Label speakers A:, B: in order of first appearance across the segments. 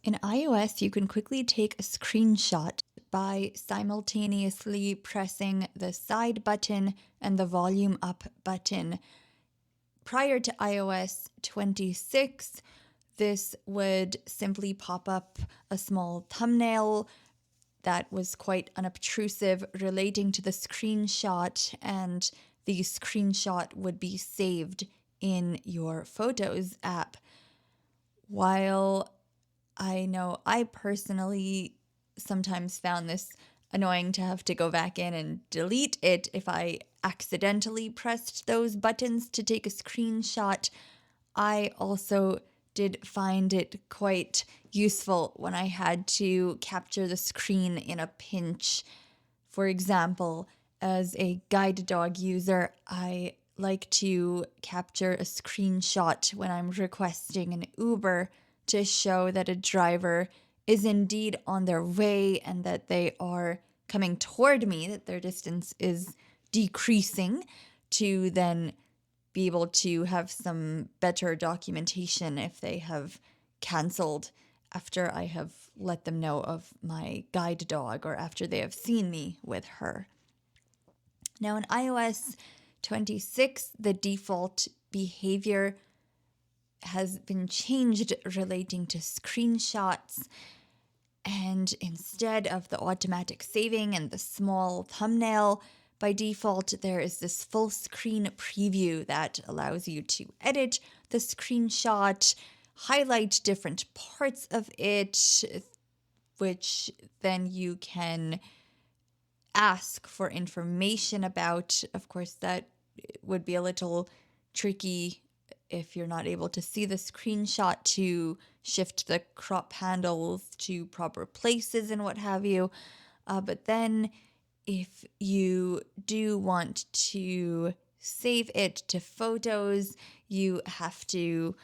A: In iOS, you can quickly take a screenshot by simultaneously pressing the side button and the volume up button. Prior to iOS 26, this would simply pop up a small thumbnail that was quite unobtrusive relating to the screenshot, and the screenshot would be saved in your Photos app. While I know I personally sometimes found this annoying to have to go back in and delete it if I accidentally pressed those buttons to take a screenshot. I also did find it quite useful when I had to capture the screen in a pinch. For example, as a guide dog user, I like to capture a screenshot when I'm requesting an Uber to show that a driver is indeed on their way and that they are coming toward me, that their distance is decreasing, to then be able to have some better documentation if they have canceled after I have let them know of my guide dog or after they have seen me with her. Now, in iOS 26, the default behavior has been changed relating to screenshots. And instead of the automatic saving and the small thumbnail, by default, there is this full screen preview that allows you to edit the screenshot, highlight different parts of it, which then you can ask for information about. Of course, that would be a little tricky if you're not able to see the screenshot to shift the crop handles to proper places and what have you. But then if you do want to save it to Photos, you have to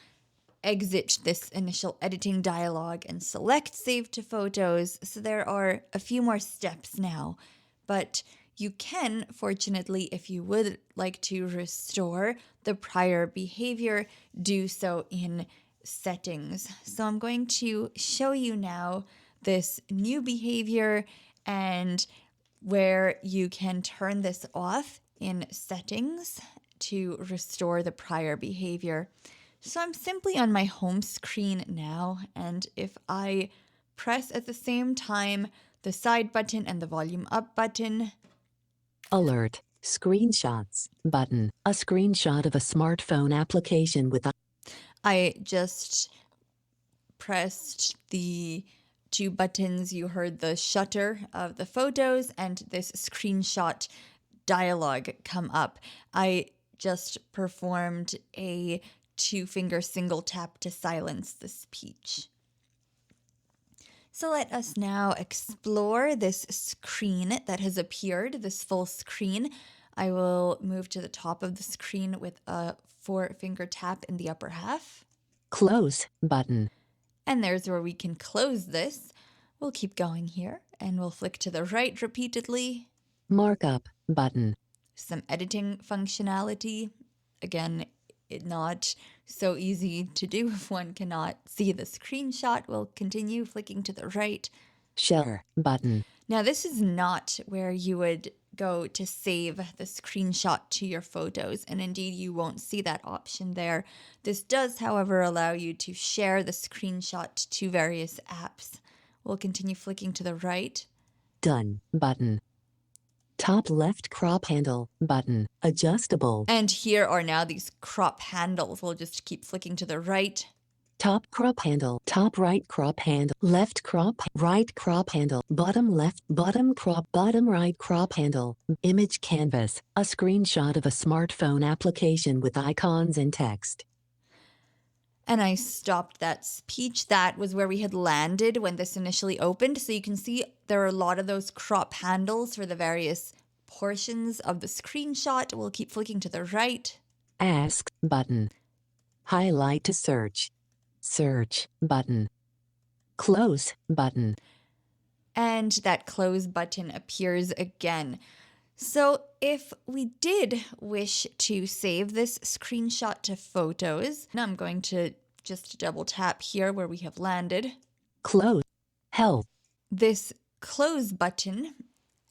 A: exit this initial editing dialog and select Save to Photos. So there are a few more steps now, but you can, fortunately, if you would like to restore the prior behavior, do so in settings. So I'm going to show you now this new behavior and where you can turn this off in settings to restore the prior behavior. So I'm simply on my home screen now, and if I press at the same time the side button and the volume up button,
B: Alert. Screenshots button. A screenshot of a smartphone application with
A: I just pressed the two buttons. You heard the shutter of the photos and this screenshot dialog come up. I just performed a 2-finger single tap to silence the speech. So let us now explore this screen that has appeared, this full screen. I will move to the top of the screen with a 4-finger tap in the upper half.
B: Close button.
A: And there's where we can close this. We'll keep going here and we'll flick to the right repeatedly.
B: Markup button.
A: Some editing functionality. Again, not so easy to do if one cannot see the screenshot. We'll continue flicking to the right.
B: Share button.
A: Now, this is not where you would go to save the screenshot to your Photos, and indeed you won't see that option there. This does, however, allow you to share the screenshot to various apps. We'll continue flicking to the right.
B: Done button. Top left crop handle button. Adjustable.
A: And here are now these crop handles. We'll just keep flicking to the right.
B: Top crop handle. Top right crop handle. Left crop. Right crop handle. Bottom left. Bottom crop. Bottom right crop handle. Image canvas. A screenshot of a smartphone application with icons and text.
A: And I stopped that speech. That was where we had landed when this initially opened. So you can see there are a lot of those crop handles for the various portions of the screenshot. We'll keep flicking to the right.
B: Ask button. Highlight to search. Search button. Close button.
A: And that close button appears again. So if we did wish to save this screenshot to Photos, now I'm going to just double tap here where we have landed.
B: Close. Help.
A: This close button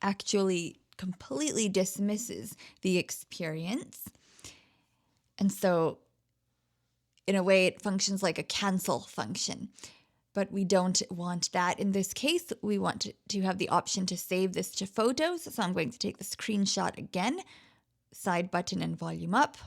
A: actually completely dismisses the experience. And so in a way, it functions like a cancel function. But we don't want that. In this case, we want to have the option to save this to photos. So I'm going to take the screenshot again, side button and volume up.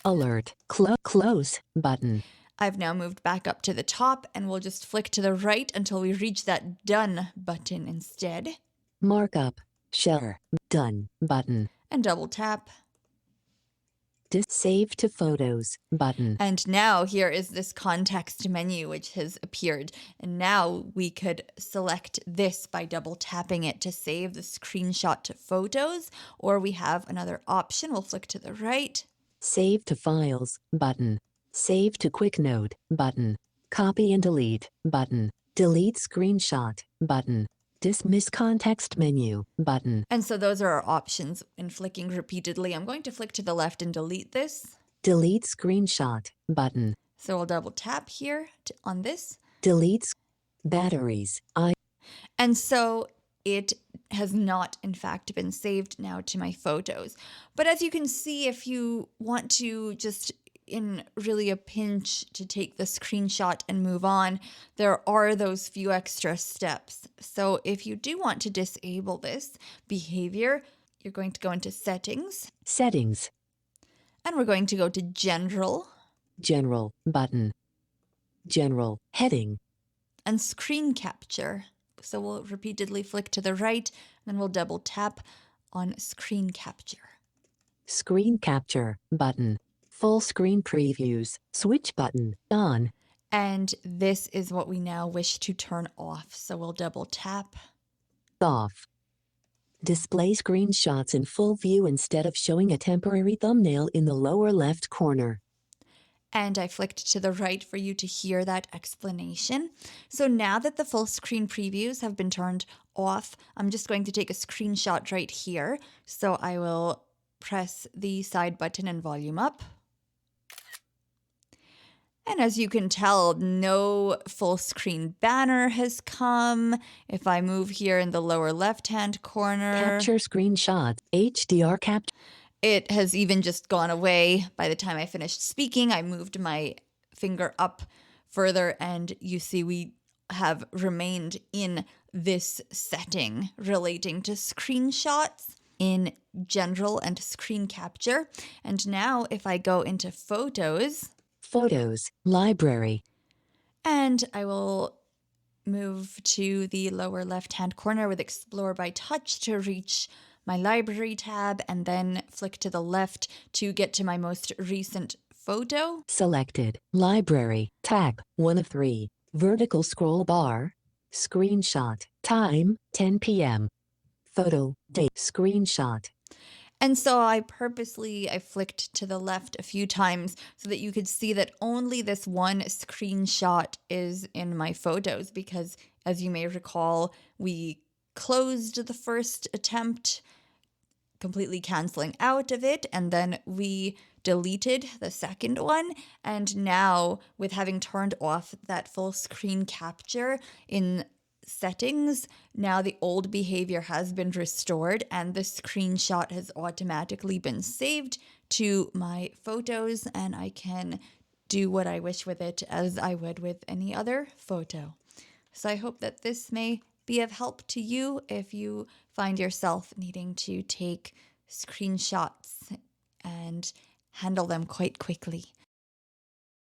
B: Alert. Close button.
A: I've now moved back up to the top, and we'll just flick to the right until we reach that done button instead.
B: Markup. Share. Done button.
A: And double tap.
B: Save to photos button.
A: And now here is this context menu which has appeared. And now we could select this by double tapping it to save the screenshot to photos, or we have another option. We'll flick to the right.
B: Save to files button. Save to quick note button. Copy and delete button. Delete screenshot button. Dismiss context menu button.
A: And so those are our options in flicking repeatedly. I'm going to flick to the left and delete this.
B: Delete screenshot button.
A: So I'll double tap here on this.
B: Delete batteries.
A: And so it has not, in fact, been saved now to my photos. But as you can see, if you want to just in really a pinch to take the screenshot and move on, there are those few extra steps. So if you do want to disable this behavior, you're going to go into settings.
B: Settings.
A: And we're going to go to general.
B: General button. General heading.
A: And screen capture. So we'll repeatedly flick to the right, and then we'll double tap on screen capture.
B: Screen capture button. Full screen previews. Switch button on.
A: And this is what we now wish to turn off. So we'll double tap.
B: Off. Display screenshots in full view instead of showing a temporary thumbnail in the lower left corner.
A: And I flicked to the right for you to hear that explanation. So now that the full screen previews have been turned off, I'm just going to take a screenshot right here. So I will press the side button and volume up. And as you can tell, no full screen banner has come. If I move here in the lower left-hand corner,
B: Capture screenshot. HDR capture.
A: it has even just gone away. By the time I finished speaking, I moved my finger up further, and you see we have remained in this setting relating to screenshots in general and screen capture. And now if I go into photos,
B: Photos. Library.
A: and I will move to the lower left-hand corner with Explore by Touch to reach my library tab, and then flick to the left to get to my most recent photo.
B: Selected. Library. Tab. 1 of 3. Vertical scroll bar. Screenshot. Time. 10 p.m. Photo. Date. Screenshot.
A: And so I flicked to the left a few times so that you could see that only this one screenshot is in my photos, because as you may recall, we closed the first attempt, completely canceling out of it, and then we deleted the second one. And now, with having turned off that full screen capture in settings, now the old behavior has been restored and the screenshot has automatically been saved to my photos, and I can do what I wish with it as I would with any other photo. So I hope that this may be of help to you if you find yourself needing to take screenshots and handle them quite quickly.